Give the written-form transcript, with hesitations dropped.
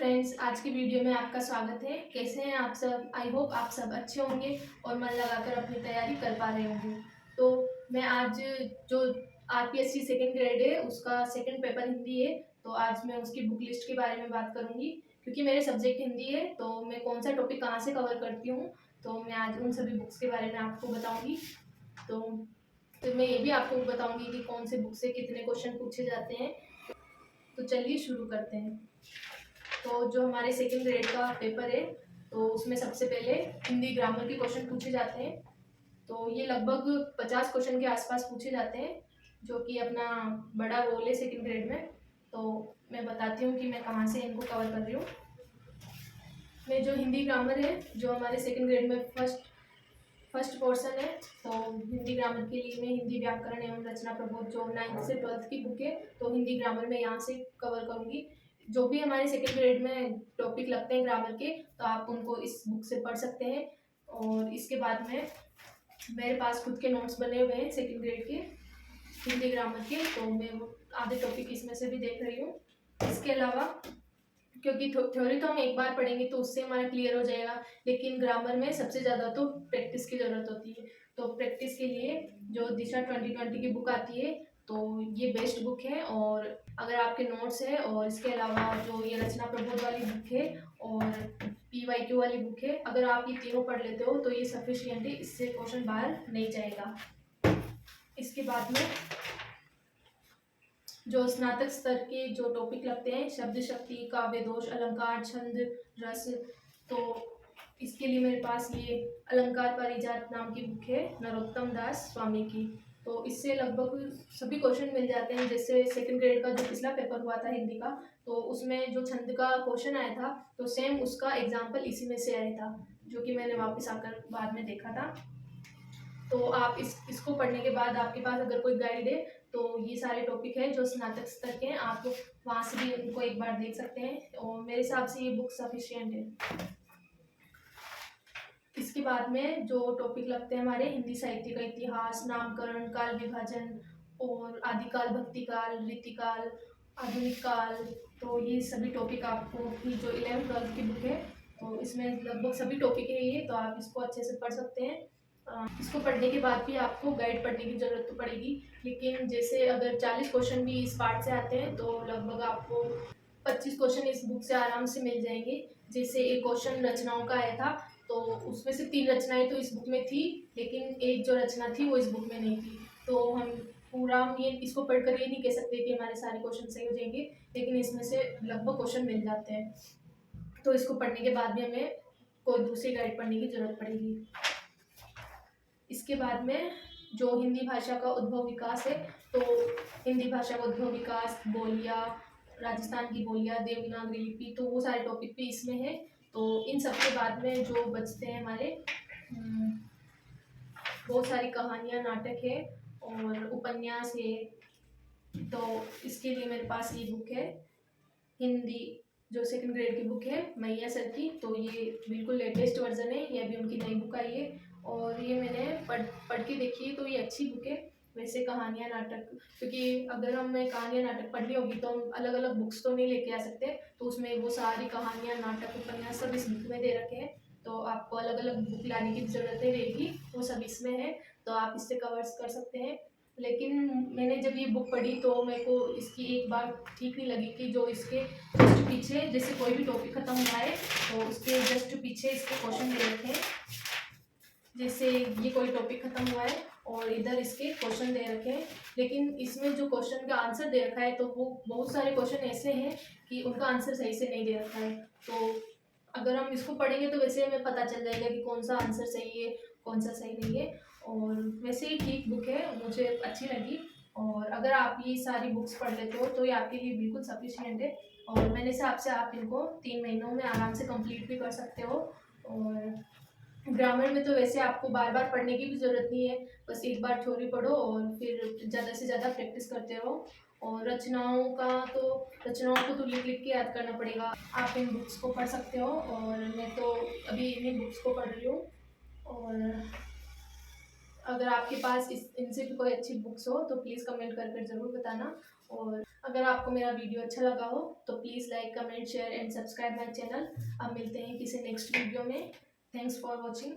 Friends, आज की video में आपका स्वागत है। कैसे हैं आप सब? आई होप आप सब अच्छे होंगे और मन लगाकर अपनी तैयारी कर पा रहे होंगे। तो मैं आज जो आरपीएससी सेकेंड ग्रेड है उसका सेकेंड पेपर हिंदी है, तो आज मैं उसकी बुक लिस्ट के बारे में बात करूंगी। क्योंकि मेरे सब्जेक्ट हिंदी है तो मैं कौन सा टॉपिक कहाँ से कवर करती हूँ, तो मैं आज उन सभी बुक्स के बारे में आपको बताऊँगी। तो मैं ये भी आपको बताऊँगी कि कौन से बुक से कितने क्वेश्चन पूछे जाते हैं। तो चलिए शुरू करते हैं। तो जो हमारे सेकेंड ग्रेड का पेपर है तो उसमें सबसे पहले हिंदी ग्रामर के क्वेश्चन पूछे जाते हैं। तो ये लगभग 50 क्वेश्चन के आसपास पूछे जाते हैं, जो कि अपना बड़ा रोल है सेकेंड ग्रेड में। तो मैं बताती हूँ कि मैं कहाँ से इनको कवर कर रही हूँ। मैं जो हिंदी ग्रामर है जो हमारे सेकेंड ग्रेड में फर्स्ट पोर्शन है, तो हिंदी ग्रामर के लिए मैं हिंदी व्याकरण एवं रचना प्रबोध जो 9th से 12th की बुक है, तो हिंदी ग्रामर में यहाँ से कवर करूँगी। जो भी हमारे सेकेंड ग्रेड में टॉपिक लगते हैं ग्रामर के, तो आप उनको इस बुक से पढ़ सकते हैं। और इसके बाद में मेरे पास खुद के नोट्स बने हुए हैं सेकेंड ग्रेड के हिंदी ग्रामर के, तो मैं वो आधे टॉपिक इसमें से भी देख रही हूँ। इसके अलावा क्योंकि थ्योरी तो हम एक बार पढ़ेंगे तो उससे हमारा क्लियर हो जाएगा, लेकिन ग्रामर में सबसे ज़्यादा तो प्रैक्टिस की ज़रूरत होती है। तो प्रैक्टिस के लिए जो दिशा 2020 की बुक आती है, तो ये बेस्ट बुक है। और अगर आपके नोट्स है और इसके अलावा जो ये रचना प्रबोध वाली बुक है और PYQ वाली बुक है, अगर आप ये तीनों पढ़ लेते हो तो ये सफिशियंट है, इससे क्वेश्चन बाहर नहीं जाएगा। इसके बाद में जो स्नातक स्तर के जो टॉपिक लगते हैं, शब्द शक्ति, काव्य दोष, अलंकार, छंद, रस, तो इसके लिए मेरे पास ये अलंकार पारिजात नाम की बुक है नरोत्तम दास स्वामी की। तो इससे लगभग सभी क्वेश्चन मिल जाते हैं। जैसे सेकंड ग्रेड का जो पिछला पेपर हुआ था हिंदी का, तो उसमें जो छंद का क्वेश्चन आया था, तो सेम उसका एग्जाम्पल इसी में से आया था, जो कि मैंने वापस आकर बाद में देखा था। तो आप इसको पढ़ने के बाद आपके पास अगर कोई गाइड है, तो ये सारे टॉपिक हैं जो स्नातक स्तर के हैं, आप वहाँ से भी उनको एक बार देख सकते हैं। और मेरे हिसाब से ये बुक सफिशियंट है। इसके बाद में जो टॉपिक लगते हैं हमारे हिंदी साहित्य का इतिहास, नामकरण, काल विभाजन और आदिकाल, भक्तिकाल, रीतिकाल, आधुनिक काल, तो ये सभी टॉपिक आपको की जो 11th 12th की बुक है, तो इसमें लगभग सभी टॉपिक है ये, तो आप इसको अच्छे से पढ़ सकते हैं। इसको पढ़ने के बाद भी आपको गाइड पढ़ने की ज़रूरत तो पड़ेगी, लेकिन जैसे अगर 40 क्वेश्चन भी इस पार्ट से आते हैं तो लगभग आपको 25 क्वेश्चन इस बुक से आराम से मिल जाएंगे। जैसे एक क्वेश्चन रचनाओं का आया था, तो उसमें से 3 रचनाएं तो इस बुक में थी, लेकिन एक जो रचना थी वो इस बुक में नहीं थी। तो हम ये इसको पढ़कर ये नहीं कह सकते कि हमारे सारे क्वेश्चन सही हो जाएंगे, लेकिन इसमें से लगभग क्वेश्चन मिल जाते हैं। तो इसको पढ़ने के बाद भी हमें कोई दूसरी गाइड पढ़ने की जरूरत पड़ेगी। इसके बाद में जो हिंदी भाषा का उद्भव विकास है, तो हिंदी भाषा का उद्भव विकास, बोलियाँ, राजस्थान की बोलियाँ, देवनागरी लिपि, तो वो सारे टॉपिक भी इसमें है। तो इन सब के बाद में जो बचते हैं हमारे बहुत सारी कहानियाँ, नाटक है और उपन्यास है। तो इसके लिए मेरे पास ये बुक है हिंदी जो सेकंड ग्रेड की बुक है मैया सर की। तो ये बिल्कुल लेटेस्ट वर्जन है, ये अभी उनकी नई बुक आई है और ये मैंने पढ़ के देखी है, तो ये अच्छी बुक है। वैसे कहानियाँ, नाटक, क्योंकि अगर हमें कहानियाँ, नाटक पढ़नी होगी तो हम अलग अलग बुक्स तो नहीं लेके आ सकते, तो उसमें वो सारी कहानियाँ, नाटक, उपन्यास सब इस बुक में दे रखे हैं। तो आपको अलग अलग बुक लाने की ज़रूरत नहीं रहेगी, वो सब इसमें है, तो आप इससे कवर्स कर सकते हैं। लेकिन मैंने जब ये बुक पढ़ी तो मेरे को इसकी एक बात ठीक नहीं लगी कि जो इसके जस्ट पीछे, जैसे कोई भी टॉपिक खत्म हुआ है तो उसके जस्ट पीछे इसके क्वेश्चन दे रखे हैं। जैसे ये कोई टॉपिक खत्म हुआ है और इधर इसके क्वेश्चन दे रखे हैं, लेकिन इसमें जो क्वेश्चन का आंसर दे रखा है, तो वो बहुत सारे क्वेश्चन ऐसे हैं कि उनका आंसर सही से नहीं दे रखा है। तो अगर हम इसको पढ़ेंगे तो वैसे हमें पता चल जाएगा कि कौन सा आंसर सही है, कौन सा सही नहीं है। और वैसे ही ठीक बुक है, मुझे अच्छी लगी। और अगर आप ये सारी बुक्स पढ़ लेते हो तो ये आपके लिए बिल्कुल सफिशियंट है, और मेरे हिसाब से आप इनको 3 महीनों में आराम से कंप्लीट भी कर सकते हो। और ग्रामर में तो वैसे आपको बार बार पढ़ने की भी ज़रूरत नहीं है, बस एक बार थ्योरी पढ़ो और फिर ज़्यादा से ज़्यादा प्रैक्टिस करते रहो। और रचनाओं को तो लिख लिख के याद करना पड़ेगा। आप इन बुक्स को पढ़ सकते हो, और मैं तो अभी इन्हीं बुक्स को पढ़ रही हूँ। और अगर आपके पास इनसे भी कोई अच्छी बुक्स हो तो प्लीज़ कमेंट कर ज़रूर बताना। और अगर आपको मेरा वीडियो अच्छा लगा हो तो please like, comment, share and subscribe my channel. अब मिलते हैं किसी नेक्स्ट वीडियो में। Thanks for watching.